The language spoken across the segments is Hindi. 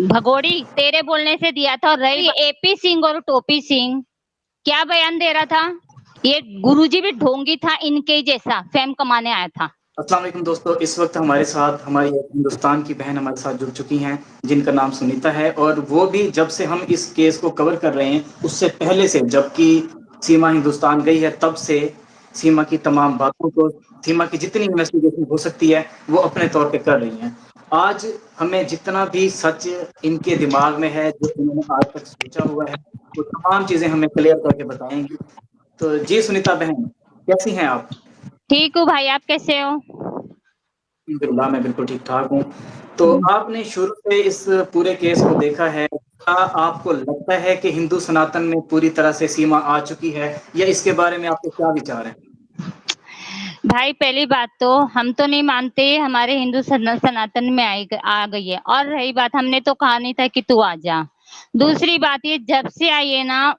भगोड़ी तेरे बोलने से दिया था। और रही एपी सिंह और टोपी सिंह, क्या बयान दे रहा था? ये गुरुजी भी ढोंगी था, इनके जैसा फेम कमाने आया था। अस्सलाम वालेकुम दोस्तों, इस वक्त हमारे साथ हमारी हिंदुस्तान की बहन हमारे साथ जुड़ चुकी हैं, जिनका नाम सुनीता है। और वो भी जब से हम इस केस को कवर कर रहे हैं, उससे पहले से, जबकि सीमा हिंदुस्तान गई है, तब से सीमा की तमाम बातों को, सीमा की जितनी इन्वेस्टिगेशन हो सकती है, वो अपने तौर पे कर रही हैं। आज हमें जितना भी सच इनके दिमाग में है, जो इन्होंने आज तक सोचा हुआ है, वो तमाम चीजें हमें क्लियर करके बताएंगी। तो जी सुनीता बहन, कैसी हैं आप? ठीक हूँ भाई, आप कैसे हो? अल्हम्दुलिल्लाह, मैं बिल्कुल ठीक-ठाक हूँ। तो आपने शुरू से इस पूरे केस को देखा है, क्या आपको लगता है कि हिंदू सनातन में पूरी तरह से सीमा आ चुकी है, या इसके बारे में आपके क्या विचार हैं? भाई पहली बात तो हम तो नहीं मानते हमारे हिंदू सनातन में आ गई है। और रही बात, हमने तो कहा नहीं था कि तू आ जा। दूसरी बात, ये जब से आई है ना,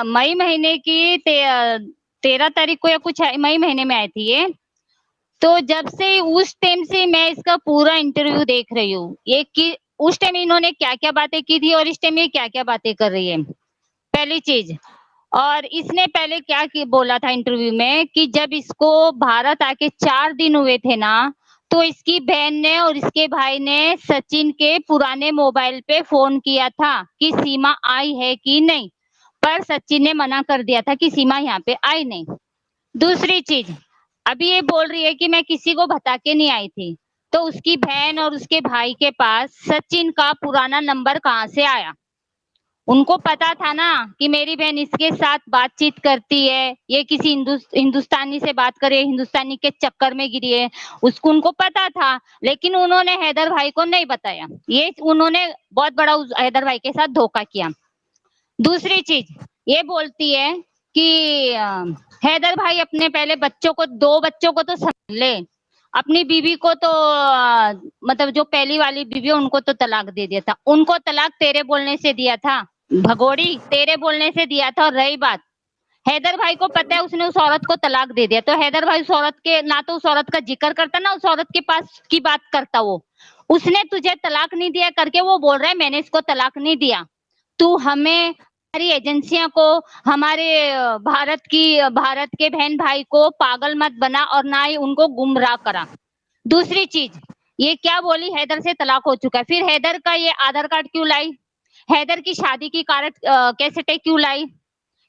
मई महीने की 13 तारीख को या कुछ मई महीने में आई थी ये। तो जब से उस टाइम से मैं इसका पूरा इंटरव्यू देख रही हूँ, ये कि उस टाइम इन्होंने क्या क्या बातें की थी और इस टाइम ये क्या क्या बातें कर रही है, पहली चीज। और इसने पहले क्या बोला था इंटरव्यू में कि जब इसको भारत आके 4 दिन हुए थे ना, तो इसकी बहन ने और इसके भाई ने सचिन के पुराने मोबाइल पे फोन किया था कि सीमा आई है कि नहीं, पर सचिन ने मना कर दिया था कि सीमा यहाँ पे आई नहीं। दूसरी चीज, अभी ये बोल रही है कि मैं किसी को बता के नहीं आई थी, तो उसकी बहन और उसके भाई के पास सचिन का पुराना नंबर कहाँ से आया? उनको पता था ना कि मेरी बहन इसके साथ बातचीत करती है, ये किसी हिंदुस्तानी से बात करे, हिंदुस्तानी के चक्कर में गिरी है, उसको उनको पता था। लेकिन उन्होंने हैदर भाई को नहीं बताया, ये उन्होंने बहुत बड़ा हैदर भाई के साथ धोखा किया। दूसरी चीज, ये बोलती है कि हैदर भाई अपने पहले बच्चों को, 2 बच्चों को तो समझ ले, अपनी बीवी को तो मतलब जो पहली वाली बीवी है उनको तो तलाक दे दिया था। उनको तलाक तेरे बोलने से दिया था, भगोड़ी तेरे बोलने से दिया था। और रही बात, हैदर भाई को पता है उसने उस औरत को तलाक दे दिया, तो हैदर भाई उस औरत के ना तो उस औरत का जिक्र करता ना उस औरत के पास की बात करता। वो उसने तुझे तलाक नहीं दिया करके वो बोल रहा है मैंने इसको तलाक नहीं दिया। तू हमें, हमारी एजेंसियां को, हमारे भारत के बहन भाई को पागल मत बना और ना ही उनको गुमराह करा। दूसरी चीज, ये क्या बोली, हैदर से तलाक हो चुका है, फिर हैदर का ये आधार कार्ड क्यों लाई? हैदर की शादी की कैसेटें क्यों लाई?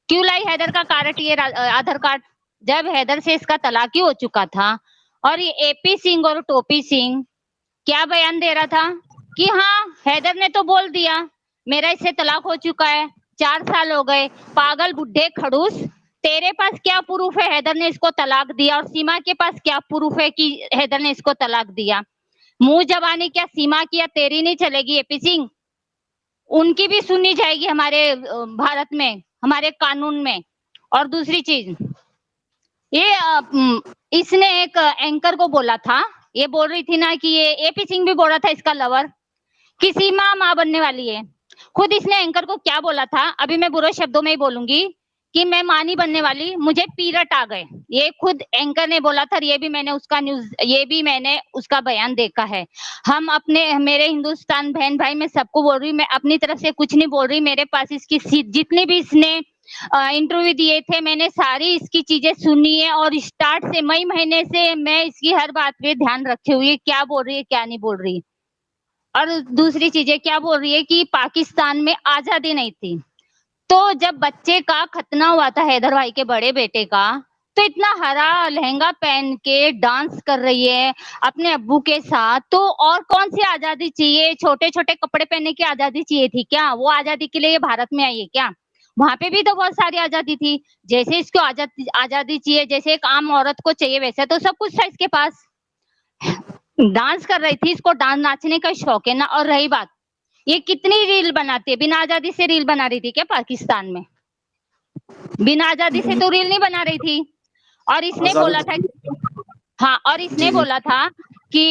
क्यों लाई हैदर का कार्ड, ये आधार कार्ड, जब हैदर से इसका तलाक ही हो चुका था? और ये एपी सिंह और टोपी सिंह क्या बयान दे रहा था कि हाँ हैदर ने तो बोल दिया मेरा इससे तलाक हो चुका है, 4 साल हो गए। पागल बुढ़े खड़ूस, तेरे पास क्या प्रूफ है हैदर ने इसको तलाक दिया? और सीमा के पास क्या प्रूफ है कि हैदर ने इसको तलाक दिया? मुंह जबानी क्या सीमा की या तेरी नहीं चलेगी एपी सिंह? उनकी भी सुननी जाएगी हमारे भारत में, हमारे कानून में। और दूसरी चीज, ये इसने एक एंकर को बोला था, ये बोल रही थी ना कि ये एपी सिंह भी बोल रहा था इसका लवर कि सीमा मां बनने वाली है। खुद इसने एंकर को क्या बोला था, अभी मैं बुरे शब्दों में ही बोलूंगी कि मैं मां नहीं बनने वाली, मुझे पीरियड आ गए। ये खुद एंकर ने बोला था, ये भी मैंने उसका न्यूज, ये भी मैंने उसका बयान देखा है। हम अपने, मेरे हिंदुस्तान बहन भाई मैं सबको बोल रही हूँ, मैं अपनी तरफ से कुछ नहीं बोल रही। मेरे पास इसकी जितनी भी इसने इंटरव्यू दिए थे मैंने सारी इसकी चीजें सुनी है, और स्टार्ट से मई महीने से मैं इसकी हर बात पे ध्यान रखे हुए क्या बोल रही है क्या नहीं बोल रही। और दूसरी चीजें क्या बोल रही है कि पाकिस्तान में आजादी नहीं थी। तो जब बच्चे का खतना हुआ था हैदर भाई के बड़े बेटे का, तो इतना हरा लहंगा पहन के डांस कर रही है अपने अब्बू के साथ, तो और कौन सी आजादी चाहिए? छोटे छोटे कपड़े पहनने की आजादी चाहिए थी क्या? वो आजादी के लिए ये भारत में आई है क्या? वहां पे भी तो बहुत सारी आजादी थी। जैसे इसको आजादी चाहिए, जैसे एक आम औरत को चाहिए, वैसे तो सब कुछ था इसके पास। डांस कर रही थी, इसको डांस नाचने का शौक है ना। और रही बात, ये कितनी रील बनाती है, बिना आजादी से रील बना रही थी क्या पाकिस्तान में? बिना आजादी से तो रील नहीं बना रही थी। और इसने बोला था, हाँ, और इसने बोला था कि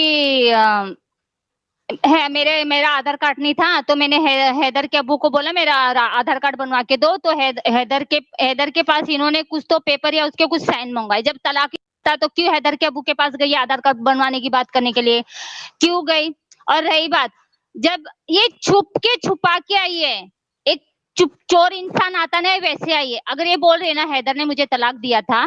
है मेरा आधार कार्ड नहीं था, तो मैंने हैदर के अब्बू को बोला मेरा आधार कार्ड बनवा के दो। तो हैदर के पास इन्होंने कुछ तो पेपर या उसके कुछ साइन मंगवाए। जब तलाक था तो क्यों हैदर के अब्बू के पास गई आधार कार्ड बनवाने की बात करने के लिए? क्यों गई? और रही बात, जब ये छुप के छुपा के आई है, एक चुप चोर इंसान आता ना वैसे आई है। अगर ये बोल रहे ना हैदर ने मुझे तलाक दिया था,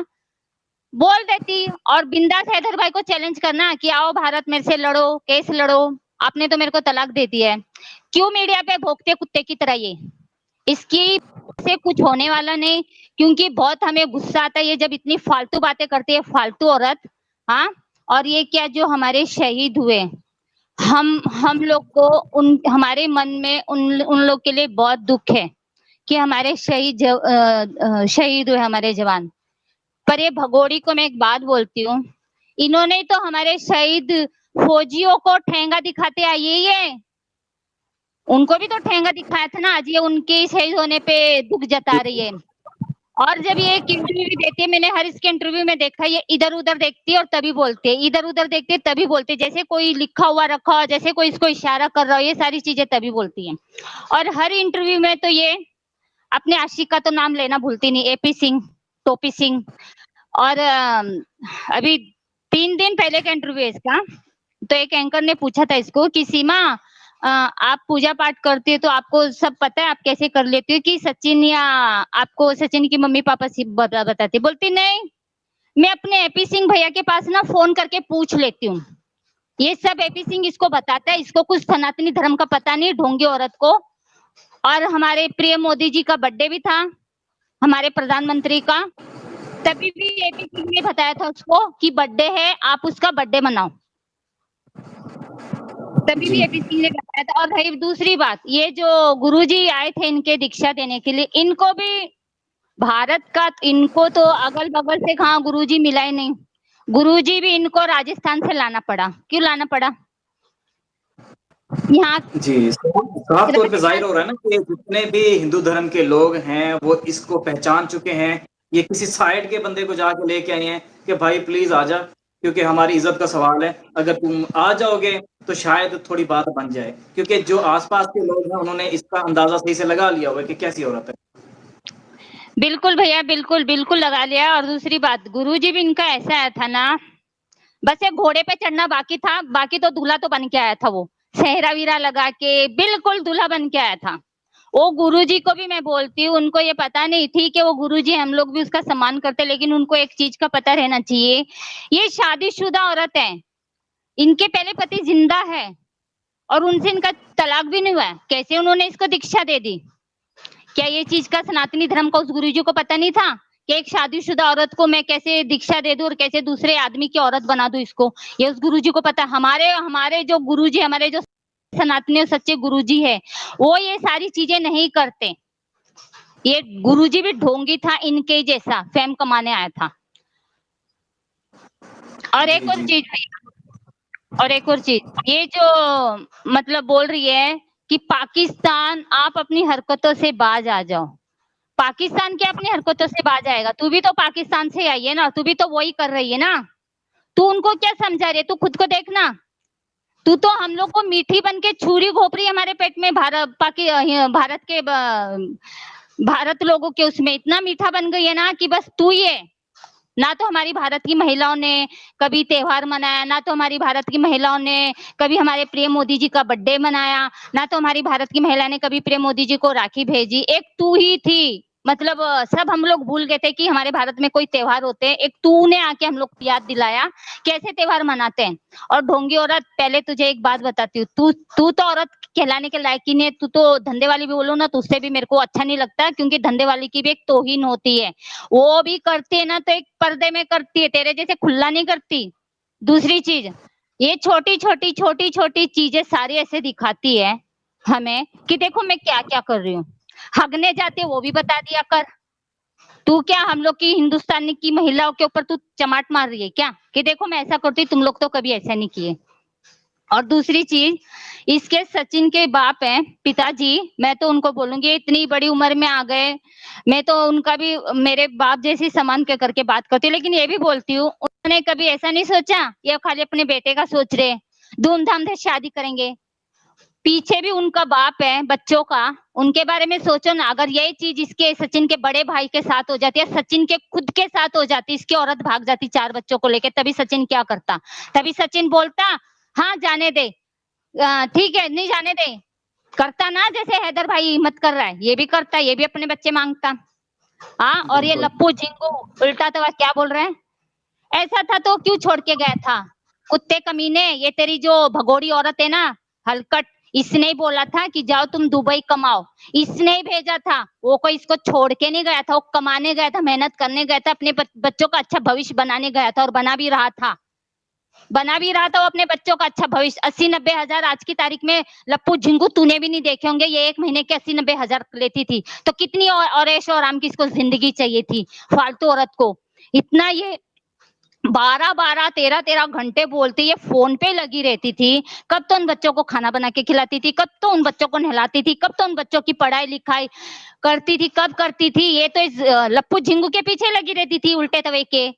बोल देती और बिंदास हैदर भाई को चैलेंज करना कि आओ भारत मेरे से लड़ो, केस लड़ो, आपने तो मेरे को तलाक दे दिया है। क्यों मीडिया पे भोंकते कुत्ते की तरह ये? इसकी से कुछ होने वाला नहीं, क्योंकि बहुत हमें गुस्सा आता है ये जब इतनी फालतू बातें करती है, फालतू औरत। हाँ, और ये क्या जो हमारे शहीद हुए, हम लोग को उन हमारे मन में उन लोग के लिए बहुत दुख है कि हमारे शहीद हुए हमारे जवान। पर ये भगोड़ी को मैं एक बात बोलती हूँ, इन्होंने तो हमारे शहीद फौजियों को ठेंगा दिखाते आई है, उनको भी तो ठेंगा दिखाया था ना, आज ये उनके शहीद होने पे दुख जता रही है। और जब ये एक इंटरव्यू देती है, मैंने हर इसके इंटरव्यू में देखा, ये इधर उधर देखती है और तभी बोलते है, इधर उधर देखती है तभी बोलते है, जैसे कोई लिखा हुआ रखा हो, जैसे कोई इसको इशारा कर रहा हो, ये सारी चीजें तभी बोलती है। और हर इंटरव्यू में तो ये अपने आशिक का तो नाम लेना भूलती नहीं, एपी सिंह, टोपी सिंह। और अभी 3 दिन पहले का इंटरव्यू है इसका, तो एक एंकर ने पूछा था इसको कि सीमा आप पूजा पाठ करती है तो आपको सब पता है, आप कैसे कर लेती हो, कि सचिन या आपको सचिन की मम्मी पापा बताती? बोलती नहीं, मैं अपने एपी सिंह भैया के पास ना फोन करके पूछ लेती हूँ, ये सब एपी सिंह इसको बताता है, इसको कुछ सनातनी धर्म का पता नहीं, ढोंगी औरत को। और हमारे प्रिय मोदी जी का बर्थडे भी था, हमारे प्रधानमंत्री का, तभी भी एपी सिंह ने बताया था उसको कि बर्थडे है, आप उसका बर्थडे मनाओ, तभी भी एपी सिंह ने बताया था। और भाई दूसरी बात, ये जो गुरुजी आए थे इनके दीक्षा देने के लिए, इनको भी भारत का, इनको तो अगल बगल से कहा गुरुजी मिला ही नहीं, गुरुजी भी इनको राजस्थान से लाना पड़ा। क्यों लाना पड़ा? यहाँ जी, साफ तौर पे जाहिर हो रहा है ना कि जितने भी हिंदू धर्म के लोग हैं वो इसको पहचान चुके हैं। ये किसी साइड के बंदे को जाके लेके आए हैं कि भाई प्लीज आ जा, क्योंकि हमारी इज्जत का सवाल है, अगर तुम आ जाओगे तो शायद थोड़ी बात बन जाए, क्योंकि जो आसपास के लोग हैं उन्होंने इसका अंदाजा सही से लगा लिया हुआ है कि कैसी औरत है। बिल्कुल भैया, बिल्कुल बिल्कुल लगा लिया। और दूसरी बात, गुरुजी भी इनका ऐसा आया था ना, बस एक घोड़े पे चढ़ना बाकी था, बाकी तो दूल्हा तो बन के आया था, वो सेहरा वीरा लगा के बिल्कुल दूल्हा बन के आया था। वो गुरुजी को भी मैं बोलती हूँ, उनको ये पता नहीं थी कि वो गुरुजी, हम लोग भी उसका सम्मान करते, लेकिन उनको एक चीज का पता रहना चाहिए, ये शादीशुदा औरत है, इनके पहले पति जिंदा है और उनसे इनका तलाक भी नहीं हुआ है, कैसे उन्होंने इसको दीक्षा दे दी? क्या ये चीज का सनातनी धर्म का उस गुरुजी को पता नहीं था कि एक शादीशुदा औरत को मैं कैसे दीक्षा दे दूं और कैसे दूसरे आदमी की औरत बना दूं इसको? ये उस गुरुजी को पता। हमारे हमारे जो गुरुजी, हमारे जो सनातनी और सच्चे गुरुजी है, वो ये सारी चीजें नहीं करते। ये गुरुजी भी ढोंगी था, इनके जैसा फेम कमाने आया था। और एक और चीज, और एक और चीज, ये जो मतलब बोल रही है कि पाकिस्तान आप अपनी हरकतों से बाज आ जाओ, पाकिस्तान क्या अपनी हरकतों से बाज आएगा? तू भी तो पाकिस्तान से आई है ना, तू भी तो वही कर रही है ना, तू उनको क्या समझा रही है? तू खुद को देखना, तू तो हम लोग को मीठी बन के छुरी घोप रही है हमारे पेट में, भारत लोगों के उसमें इतना मीठा बन गई है ना कि बस तू ही है। ना तो हमारी भारत की महिलाओं ने कभी त्योहार मनाया, ना तो हमारी भारत की महिलाओं ने कभी हमारे प्रिय मोदी जी का बर्थडे मनाया, ना तो हमारी भारत की महिला ने कभी प्रिय मोदी जी को राखी भेजी। एक तू ही थी, मतलब सब हम लोग भूल गए थे कि हमारे भारत में कोई त्योहार होते हैं, एक तूने आके हम लोग को याद दिलाया कैसे त्योहार मनाते हैं। और ढोंगी औरत, पहले तुझे एक बात बताती हूँ, तू तो औरत कहलाने के लायक ही नहीं है, तू तो धंधे वाली भी बोलो ना तो उससे भी मेरे को अच्छा नहीं लगता, क्योंकि धंधे वाली की भी एक तौहीन होती है, वो भी करती है ना तो एक पर्दे में करती है, तेरे जैसे खुला नहीं करती। दूसरी चीज, ये छोटी छोटी छोटी छोटी चीजें सारी ऐसे दिखाती है हमें कि देखो मैं क्या क्या कर रही हूँ, हगने जाते वो भी बता दिया कर। तू क्या हम लोग की हिंदुस्तानी की महिलाओं के ऊपर तू चमाट मार रही है क्या कि देखो मैं ऐसा करती, तुम लोग तो कभी ऐसा नहीं किए। और दूसरी चीज, इसके सचिन के बाप हैं पिताजी, मैं तो उनको बोलूंगी इतनी बड़ी उम्र में आ गए, मैं तो उनका भी मेरे बाप जैसी समान के करके बात करती हूँ, लेकिन ये भी बोलती हूँ उन्होंने कभी ऐसा नहीं सोचा ये खाली अपने बेटे का सोच रहे, धूमधाम से शादी करेंगे, पीछे भी उनका बाप है बच्चों का, उनके बारे में सोचो ना। अगर यही चीज इसके सचिन के बड़े भाई के साथ हो जाती है, सचिन के खुद के साथ हो जाती, इसकी औरत भाग जाती 4 बच्चों को लेके, तभी सचिन क्या करता? तभी सचिन बोलता हाँ जाने दे, ठीक है, नहीं जाने दे। करता ना जैसे हैदर भाई हिम्मत कर रहा है, ये भी करता, ये भी अपने बच्चे मांगता। हाँ, और ये बिल्कुल। लप्पू झिंगू उल्टा तो क्या बोल रहे हैं? ऐसा था तो क्यों छोड़ के गया था? कुत्ते कमीने, ये तेरी जो भगोड़ी औरत है ना, हलकट, इसने ही बोला था कि जाओ तुम दुबई कमाओ। इसने ही भेजा था, वो कोई इसको छोड़ के नहीं गया था, वो कमाने गया था, मेहनत करने गया था, अपने बच्चों का अच्छा भविष्य बनाने गया था, और बना भी रहा था। बना भी रहा था वो अपने बच्चों का अच्छा भविष्य। 80-90 हजार आज की तारीख में लप्पू झिंगू तूने भी नहीं देखे होंगे, ये 1 महीने के 80-90 हजार लेती थी। तो कितनी और ऐश और आराम की इसको जिंदगी चाहिए थी, फालतू औरत को। इतना ये 12-12, 13-13 घंटे बोलती, ये फोन पे लगी रहती थी। कब तो उन बच्चों को खाना बना के खिलाती थी, कब तो उन बच्चों को नहलाती थी, कब तो उन बच्चों की पढ़ाई लिखाई करती थी, कब करती थी। ये तो इस लप्पू झिंगू के पीछे लगी रहती थी, उल्टे तवे के।